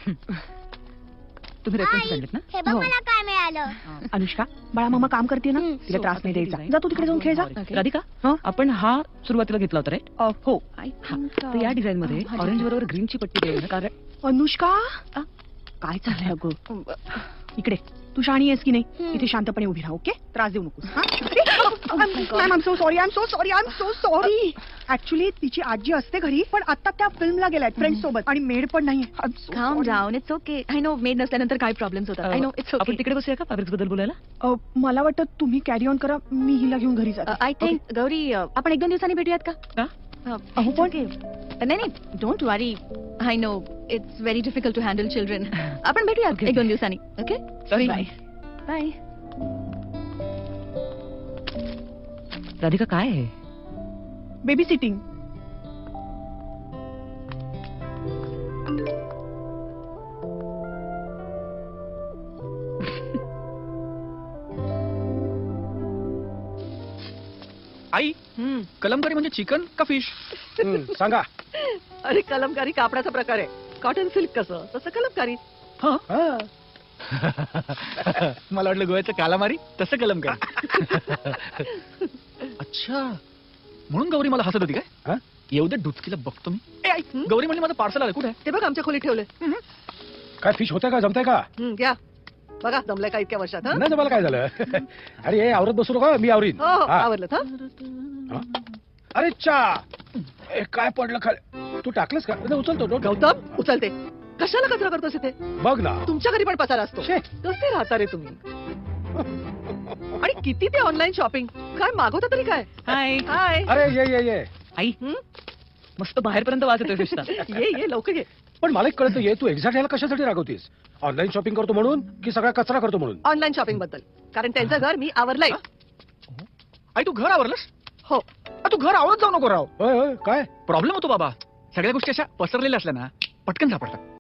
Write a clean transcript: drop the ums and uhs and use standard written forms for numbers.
तुम्ही रेफरन्स काढलेत ना? हे बघ हो. मला काय मिळालं. अनुष्का बाळा मामा काम करते ना, तिला त्रास नाही द्यायचा. जा तू तिकडे जाऊन खेळ जा. राधिका हं? आपण हा सुरुवातीला घेतला होता राईट? हो. तर या डिझाईन मध्ये ऑरेंज बरोबर ग्रीनची पट्टी देऊ ना, कारण अनुष्का काय चाललंय अगं? इकडे तू शाणी आहेस की नाही? इथे शांतपणे उभी राहा, ओके? त्रास देऊ नकोस. Ma'am I am so sorry. Actually तिची आजी असते घरी, पण आता त्या फिल्मला गेलाय फ्रेंड सोबत आणि मेड पण नाही. Calm down, it's okay. I know maid नसल्यानंतर काय प्रॉब्लेम्स होतात. आय नो इट्स आपण ओके. तिकडे बसूया का फॅब्रिक्स बद्दल बोलायला? मला वाटतं तुम्ही कॅरी ऑन करा, मी हिला घेऊन घरी जाते. आय थिंक गौरी आपण 1-2 दिवसांनी भेटूयात का? का? अहो पण नाही don't worry. I know it's very difficult to handle children. आपण भेटूयात 1-2 दिवसांनी. Okay sorry bye bye. Radhika काय आहे? Baby sitting. आई कलमकारी म्हणजे चिकन का फिश? सांगा. अरे कलमकारी कापडाचा प्रकार आहे. कॉटन सिल्क कसं तसं कलमकारी. हा मला वाटलं गोव्याचं कालामारी तसं कलमकारी. अच्छा म्हणून गौरी मला हसत होती हा? काय? येऊ दे डुचकीला बघतो मी. ए आई गौरी म्हणली माझं पार्सल आलं कुठे? ते बघ आमच्या खोलीत ठेवले. काय फिश होतंय का? जमतंय का? घ्या बघा जमलंय का इतक्या वर्षात. हं? नाही जमायला काय झालं? अरे हे आवरत बसू नका, मी आवरीन. हो हो हा. आवरलं हा. हा? अरे चा ए, काय पडलं खाली? तू टाकलंस का? नाही, उचलतो तो. गौतम उचलते. कशाला कचरा करतोस इथे? बघ ना. तुमच्या घरी पण पसारा असतो. शे. कसे राहता रे तुम्ही? आणि किती ते ऑनलाईन शॉपिंग. काय मागवता तरी काय? हाय हाय अरे ये आई हं? मस्त बाहेरपर्यंत वाजत आहे फिशचा. ये लवकर ये. पण मला एक कळतं, ये तू एक्झॅक्ट याला कशासाठी रागवतीस? ऑनलाईन शॉपिंग करतो म्हणून की सगळा कचरा करतो म्हणून? ऑनलाईन शॉपिंग बद्दल. कारण त्यांचं घर मी आवरलंय. आई तू घर आवरलंस? हो. तू घर आवरत जाऊ नको राव. होय होय काय? प्रॉब्लेम होतो बाबा. सगळ्या गोष्टी अशा पसरलेल्या असल्या ना पटकन सापडतात.